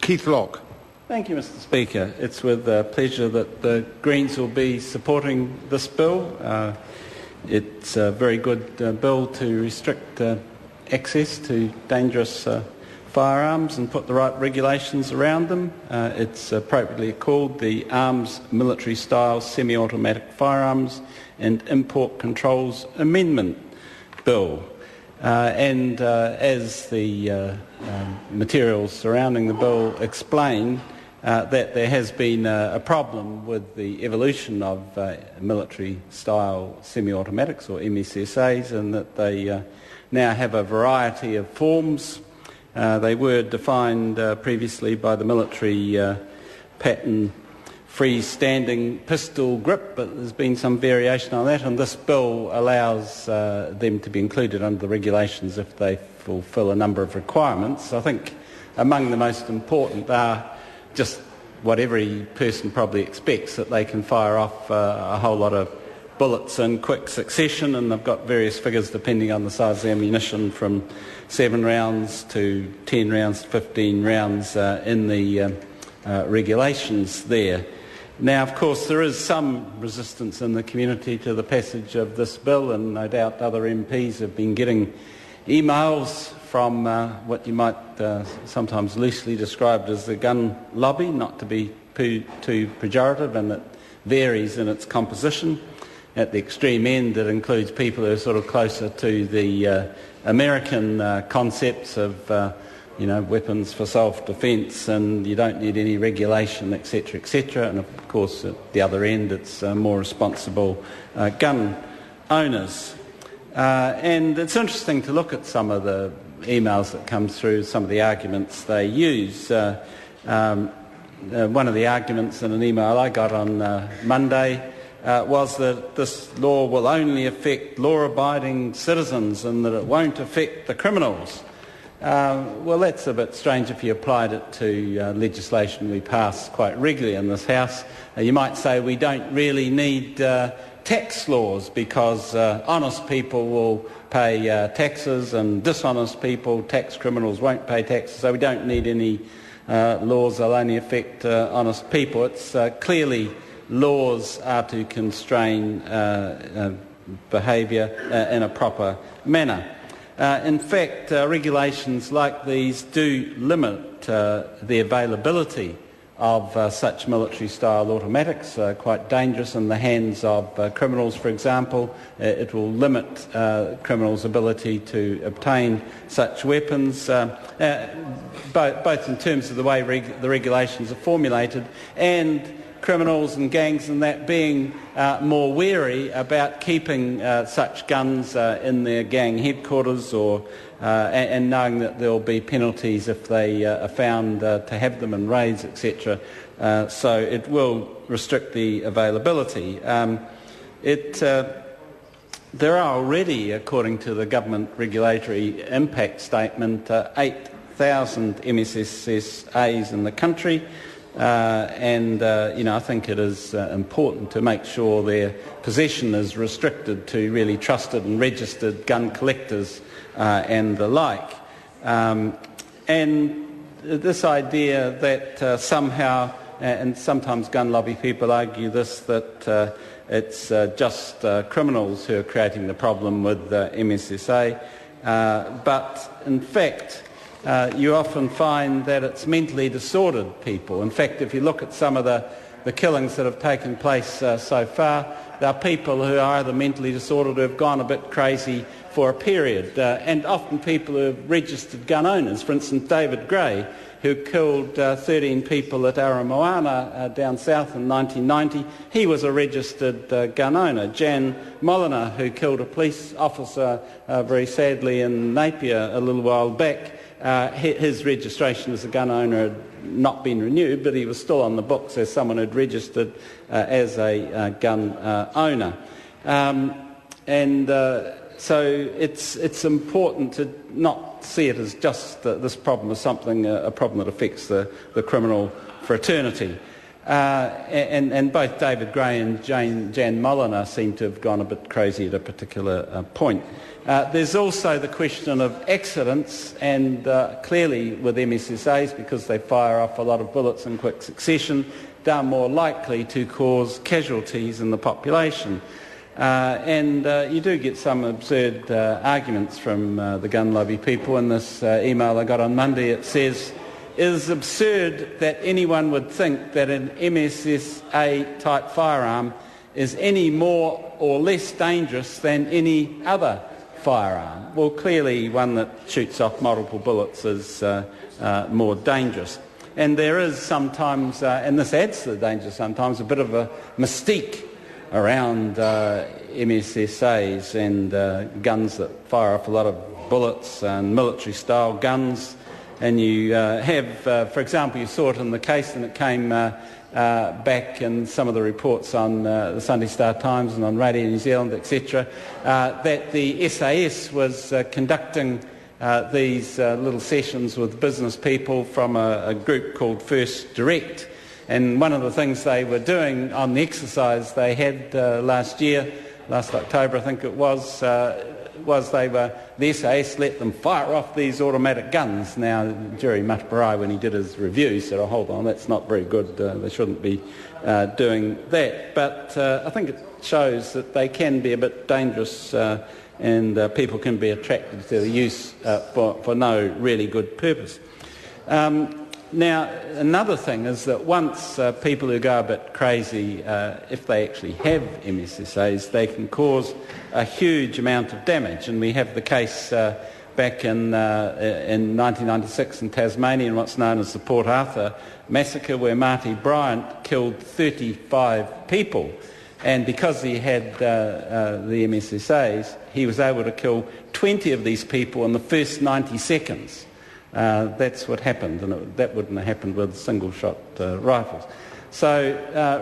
Keith Locke. Thank you, Mr Speaker. It's with pleasure that the Greens will be supporting this bill. It's a very good bill to restrict access to dangerous firearms and put the right regulations around them. It's appropriately called the Arms Military Style Semi-Automatic Firearms and Import Controls Amendment Bill. As the materials surrounding the bill explain, that there has been a problem with the evolution of military-style semi-automatics, or MSSAs, and that they now have a variety of forms. They were defined previously by the military pattern freestanding pistol grip, but there's been some variation on that, and this bill allows them to be included under the regulations if they fulfil a number of requirements. I think among the most important are just what every person probably expects, that they can fire off a whole lot of bullets in quick succession, and they've got various figures depending on the size of the ammunition, from 7 rounds to 10 rounds to 15 rounds in the regulations there. Now, of course, there is some resistance in the community to the passage of this bill, and no doubt other MPs have been getting emails from what you might sometimes loosely describe as the gun lobby, not to be too pejorative, and it varies in its composition. At the extreme end, it includes people who are sort of closer to the American concepts of weapons for self-defence, and you don't need any regulation, etc., etc. And of course, at the other end, it's more responsible gun owners. And it's interesting to look at some of the emails that come through, some of the arguments they use. One of the arguments in an email I got on Monday was that this law will only affect law-abiding citizens and that it won't affect the criminals. Well, that's a bit strange if you applied it to legislation we pass quite regularly in this House. You might say we don't really need tax laws because honest people will pay taxes and dishonest people, tax criminals, won't pay taxes, so we don't need any laws that will only affect honest people. It's clearly laws are to constrain behaviour in a proper manner. In fact, regulations like these do limit the availability of such military-style automatics, quite dangerous in the hands of criminals, for example. It will limit criminals' ability to obtain such weapons, both in terms of the way the regulations are formulated and criminals and gangs and that being more wary about keeping such guns in their gang headquarters, or and knowing that there will be penalties if they are found to have them in raids, etc. So it will restrict the availability. There are already, according to the government regulatory impact statement, 8,000 MSSAs in the country. I think it is important to make sure their possession is restricted to really trusted and registered gun collectors and the like. And this idea that somehow, and sometimes gun lobby people argue this, that it's just criminals who are creating the problem with MSSA, but in fact you often find that it's mentally disordered people. In fact, if you look at some of the killings that have taken place so far, there are people who are either mentally disordered or have gone a bit crazy for a period, and often people who have registered gun owners. For instance, David Gray, who killed 13 people at Aramoana down south in 1990, he was a registered gun owner. Jan Molyneux, who killed a police officer very sadly in Napier a little while back, his registration as a gun owner had not been renewed, but he was still on the books as someone who'd registered as a gun owner. So it's important to not see it as just this problem as something, a problem that affects the criminal fraternity. And both David Gray and Jan Molyneux seem to have gone a bit crazy at a particular point. There's also the question of accidents, and clearly with MSSAs, because they fire off a lot of bullets in quick succession, they're more likely to cause casualties in the population. You do get some absurd arguments from the gun lobby people. In this email I got on Monday, it says, "It is absurd that anyone would think that an MSSA-type firearm is any more or less dangerous than any other firearm." Well, clearly one that shoots off multiple bullets is more dangerous. And there is sometimes, and this adds to the danger sometimes, a bit of a mystique around MSSAs and guns that fire off a lot of bullets and military-style guns. And you have, for example, you saw it in the case, and it came back in some of the reports on the Sunday Star Times and on Radio New Zealand, etc., that the SAS was conducting these little sessions with business people from a group called First Direct. And one of the things they were doing on the exercise they had last October I think it was the SAS let them fire off these automatic guns. Now, Jerry Mataparai, when he did his review, said, "Oh, hold on, that's not very good, they shouldn't be doing that." But I think it shows that they can be a bit dangerous and people can be attracted to the use for no really good purpose. Now, another thing is that once people who go a bit crazy, if they actually have MSSAs, they can cause a huge amount of damage. And we have the case back in 1996 in Tasmania, in what's known as the Port Arthur massacre, where Marty Bryant killed 35 people. And because he had the MSSAs, he was able to kill 20 of these people in the first 90 seconds. That's what happened, and that wouldn't have happened with single-shot rifles. So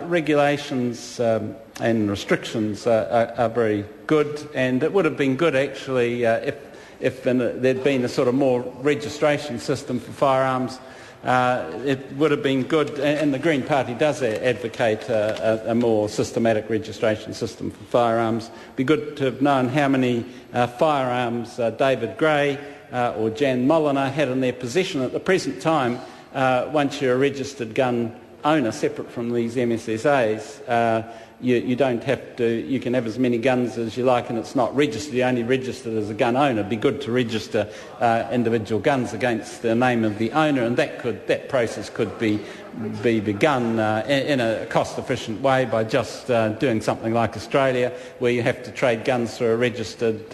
regulations and restrictions are very good, and it would have been good actually if there'd been a sort of more registration system for firearms. It would have been good, and the Green Party does advocate a more systematic registration system for firearms. It'd be good to have known how many firearms David Gray or Jan Molyneux had in their possession at the present time. Once you're a registered gun owner, separate from these MSSAs, you don't have to. You can have as many guns as you like, and it's not registered. You're only registered as a gun owner. It'd be good to register individual guns against the name of the owner, and that process could be begun in a cost-efficient way by just doing something like Australia, where you have to trade guns through a registered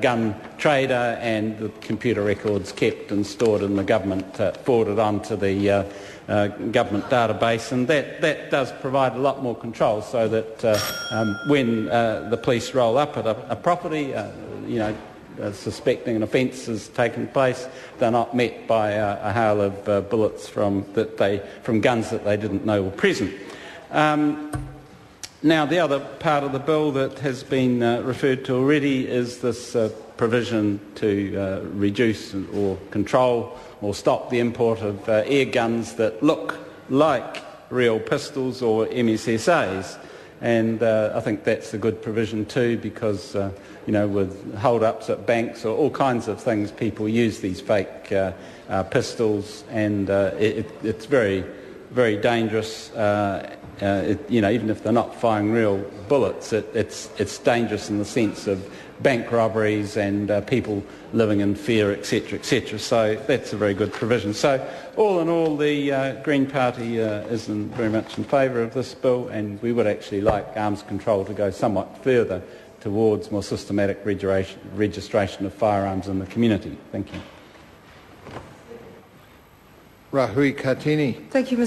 gun trader, and the computer records kept and stored in the government, forwarded on to the government database, and that does provide a lot more control, so that when the police roll up at a property, suspecting an offence has taken place, they're not met by a hail of bullets from guns that they didn't know were present. Now, the other part of the bill that has been referred to already is this provision to reduce or control or stop the import of air guns that look like real pistols or MSSAs. And I think that's a good provision too, because with hold-ups at banks or all kinds of things, people use these fake pistols, and it's very, very dangerous. Even if they're not firing real bullets, it's dangerous in the sense of bank robberies and people living in fear, etc., etc. So that's a very good provision. So all in all, the Green Party is very much in favour of this bill, and we would actually like arms control to go somewhat further towards more systematic registration of firearms in the community. Thank you. Rahui Katini. Thank you, Mr.